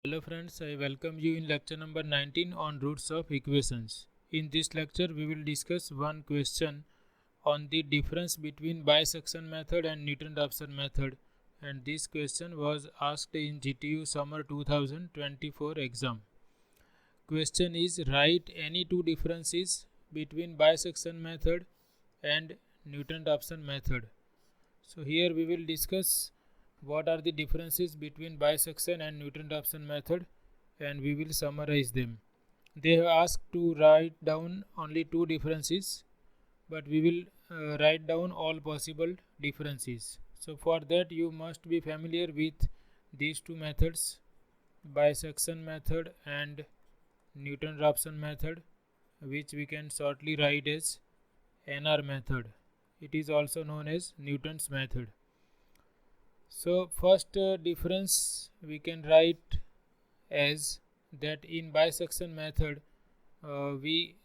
Hello friends, I welcome you in lecture number 19 on roots of equations. In this lecture we will discuss one question on the difference between bisection method and Newton Raphson method, and this question was asked in GTU summer 2024 exam. Question is, write any two differences between bisection method and Newton Raphson method. So here we will discuss what are the differences between bisection and Newton Raphson method, and we will summarize them. They have asked to write down only two differences, but we will write down all possible differences. So for that you must be familiar with these two methods, bisection method and Newton Raphson method, which we can shortly write as NR method. It is also known as Newton's method. So first difference we can write as that in bisection method we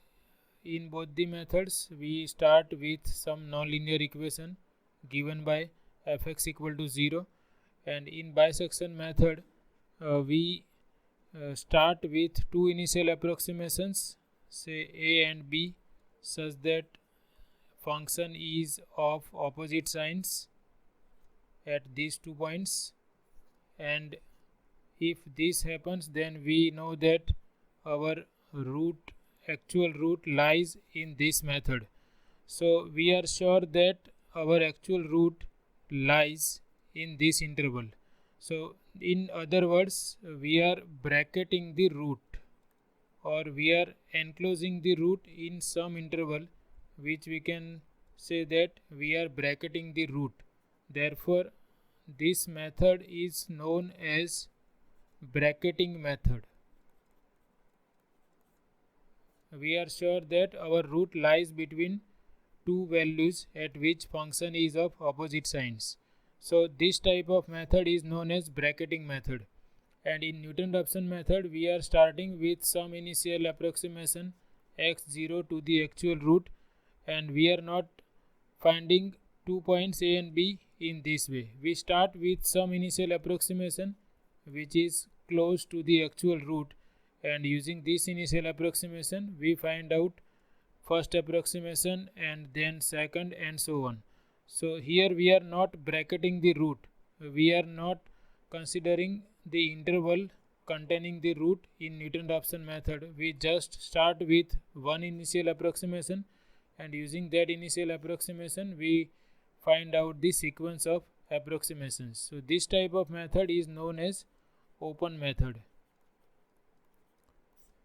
in both the methods we start with some nonlinear equation given by fx equal to 0, and in bisection method we start with two initial approximations, say a and b, such that function is of opposite signs at these 2 points, and if this happens then we know that our actual root lies in this method. So we are sure that our actual root lies in this interval. So in other words, we are bracketing the root, or we are enclosing the root in some interval, which we can say that we are bracketing the root. Therefore this method is known as bracketing method. We are sure that our root lies between two values at which function is of opposite signs. So this type of method is known as bracketing method. And in Newton Raphson method we are starting with some initial approximation x0 to the actual root, and we are not finding 2 points a and b in this way. We start with some initial approximation which is close to the actual root, and using this initial approximation we find out first approximation and then second and so on. So here we are not bracketing the root, we are not considering the interval containing the root in Newton Raphson method. We just start with one initial approximation, and using that initial approximation we find out the sequence of approximations. So this type of method is known as open method.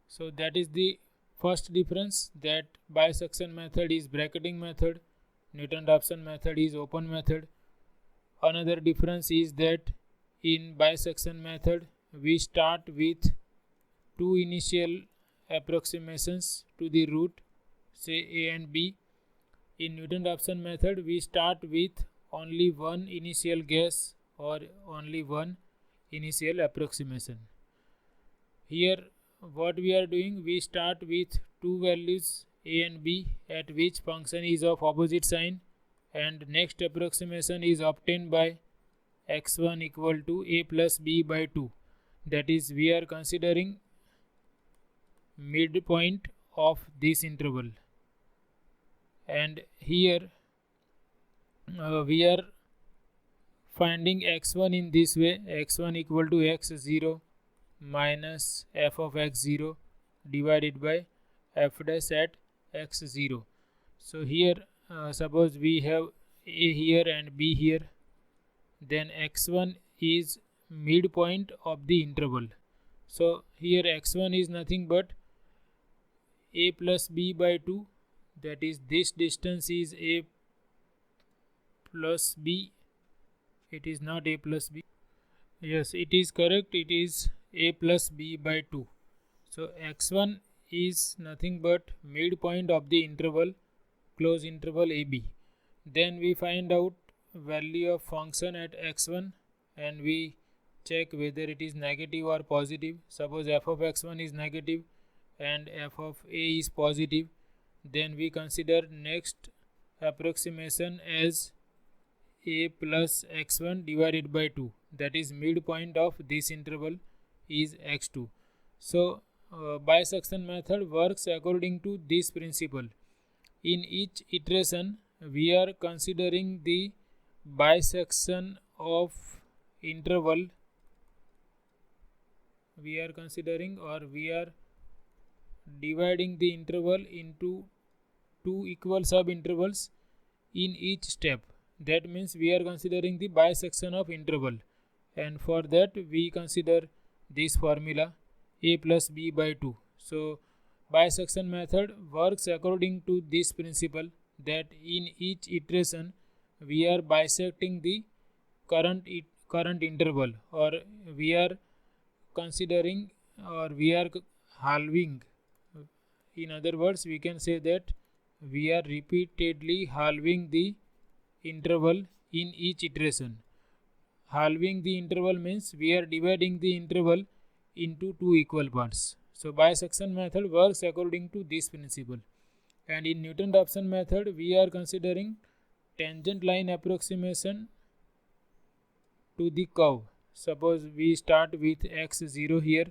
So that is the first difference, that bisection method is bracketing method, Newton Raphson method is open method. Another difference is that in bisection method we start with two initial approximations to the root, say a and b. In Newton Raphson method we start with only one initial guess or only one initial approximation. Here what we are doing, we start with two values a and b at which function is of opposite sign, and next approximation is obtained by x1 equal to a plus b by 2. That is, we are considering midpoint of this interval, and here we are finding x1 in this way, x1 equal to x0 minus f of x0 divided by f dash at x0. So here suppose we have a here and b here, then x1 is midpoint of the interval. So here x1 is nothing but a plus b by 2, that is this distance is a plus b. It is not a plus b. Yes, it is correct, it is a plus b by 2. So x1 is nothing but midpoint of the interval, close interval ab. Then we find out value of function at x1 and we check whether it is negative or positive. Suppose f of x1 is negative and f of a is positive, then we consider next approximation as a plus x1 divided by 2, that is midpoint of this interval, is x2. So bisection method works according to this principle. In each iteration we are considering the bisection of interval, we are dividing the interval into two equal subintervals in each step. That means we are considering the bisection of interval, and for that we consider this formula a plus b by 2. So bisection method works according to this principle, that in each iteration we are bisecting the current interval, or we are considering, or we are halving. In other words, we can say that we are repeatedly halving the interval in each iteration. Halving the interval means we are dividing the interval into two equal parts. So bisection method works according to this principle. And in Newton Raphson method we are considering tangent line approximation to the curve. Suppose we start with x0 here,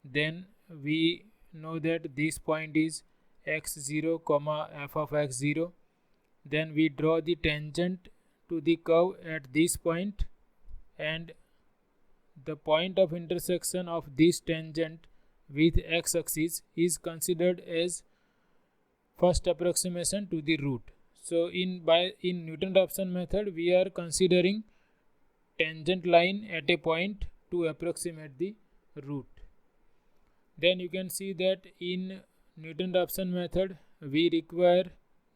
then we know that this point is x0 comma f of x0. Then we draw the tangent to the curve at this point, and the point of intersection of this tangent with x-axis is considered as first approximation to the root. So in Newton Raphson method we are considering tangent line at a point to approximate the root. Then you can see that in Newton Raphson method we require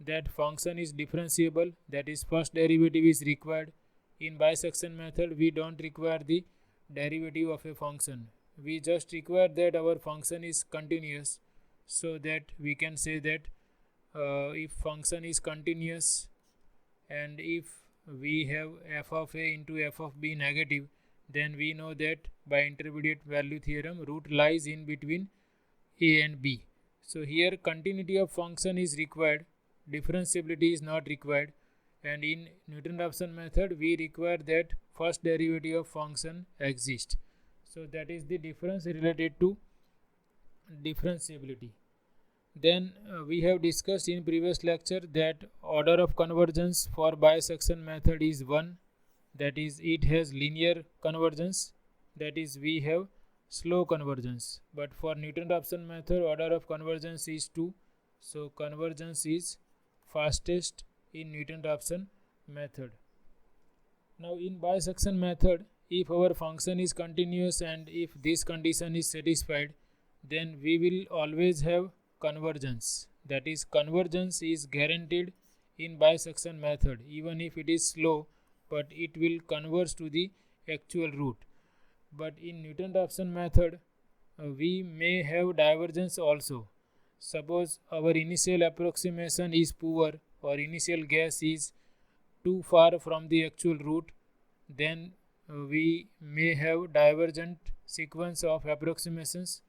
that function is differentiable, that is first derivative is required. In bisection method we don't require the derivative of a function, we just require that our function is continuous, so that we can say that if function is continuous and if we have f of a into f of b negative, then we know that by intermediate value theorem root lies in between a and b. So here continuity of function is required, differentiability is not required, and in Newton Raphson method we require that first derivative of function exists. So that is the difference related to differentiability. Then we have discussed in previous lecture that order of convergence for bisection method is 1, that is it has linear convergence, that is we have slow convergence. But for Newton Raphson method order of convergence is 2, so convergence is fastest in Newton Raphson method. Now in bisection method, if our function is continuous and if this condition is satisfied, then we will always have convergence, that is convergence is guaranteed in bisection method, even if it is slow, but it will converge to the actual root. But in Newton Raphson method we may have divergence also. Suppose our initial approximation is poor, or initial guess is too far from the actual root, then we may have divergent sequence of approximations.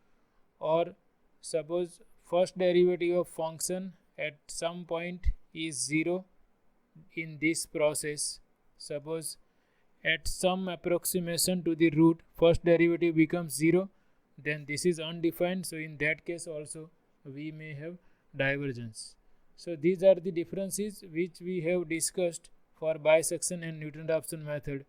Or suppose first derivative of function at some point is 0 in this process, suppose at some approximation to the root first derivative becomes 0, then this is undefined, so in that case also we may have divergence. So these are the differences which we have discussed for bisection and Newton Raphson method,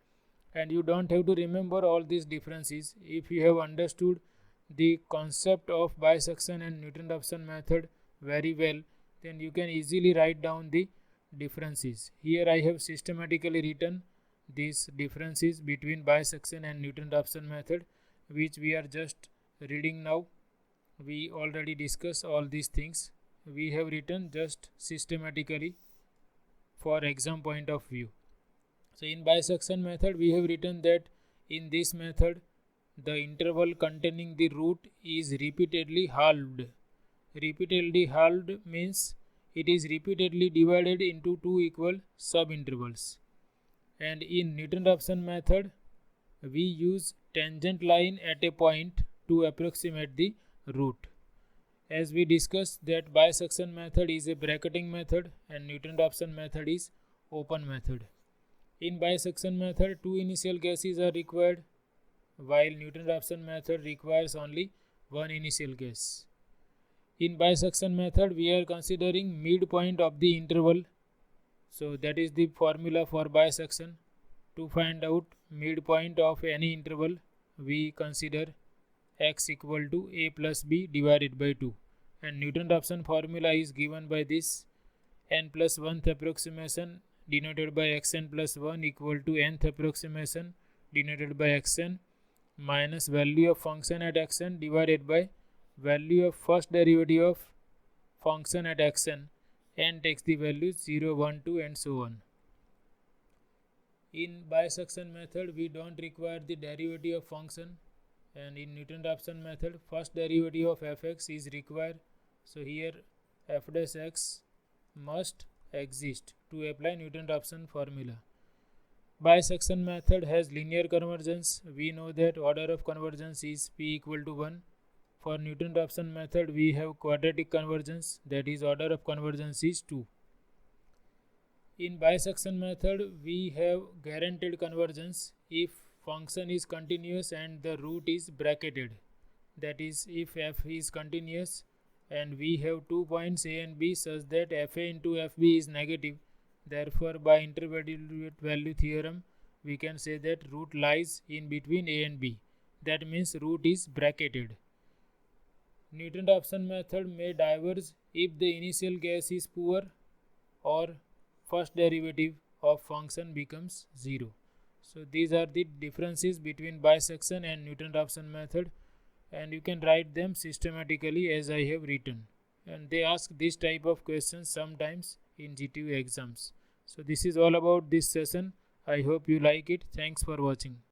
and you don't have to remember all these differences. If you have understood the concept of bisection and Newton Raphson method very well, then you can easily write down the differences. Here I have systematically written these differences between bisection and Newton Raphson method, which we are just reading now. We already discussed all these things. We have written just systematically for exam point of view. So in bisection method we have written that in this method the interval containing the root is repeatedly halved. Repeatedly halved means it is repeatedly divided into two equal subintervals. And in Newton Raphson method we use tangent line at a point to approximate the root. As we discussed that bisection method is a bracketing method and Newton Raphson method is open method. In bisection method two initial guesses are required, while Newton-Raphson method requires only one initial guess. In bisection method, we are considering midpoint of the interval. So that is the formula for bisection. To find out midpoint of any interval, we consider x equal to a plus b divided by 2. And Newton-Raphson formula is given by this: n plus 1th approximation denoted by xn plus 1 equal to nth approximation denoted by xn minus value of function at xn divided by value of first derivative of function at xn. N takes the values 0, 1, 2 and so on. In bisection method, we don't require the derivative of function, and in Newton-Raphson method, first derivative of fx is required. So here f dash x must exist to apply Newton-Raphson formula. Bisection method has linear convergence. We know that order of convergence is p equal to 1. For Newton-Raphson method, we have quadratic convergence, that is order of convergence is 2. In bisection method, we have guaranteed convergence if function is continuous and the root is bracketed. That is, if f is continuous and we have 2 points a and b such that fa into fb is negative. Therefore, by intermediate value theorem, we can say that root lies in between a and b. That means root is bracketed. Newton-Raphson method may diverge if the initial guess is poor or first derivative of function becomes 0. So these are the differences between bisection and Newton-Raphson method, and you can write them systematically as I have written. And they ask this type of questions sometimes in GTU exams. So this is all about this session. I hope you like it. Thanks for watching.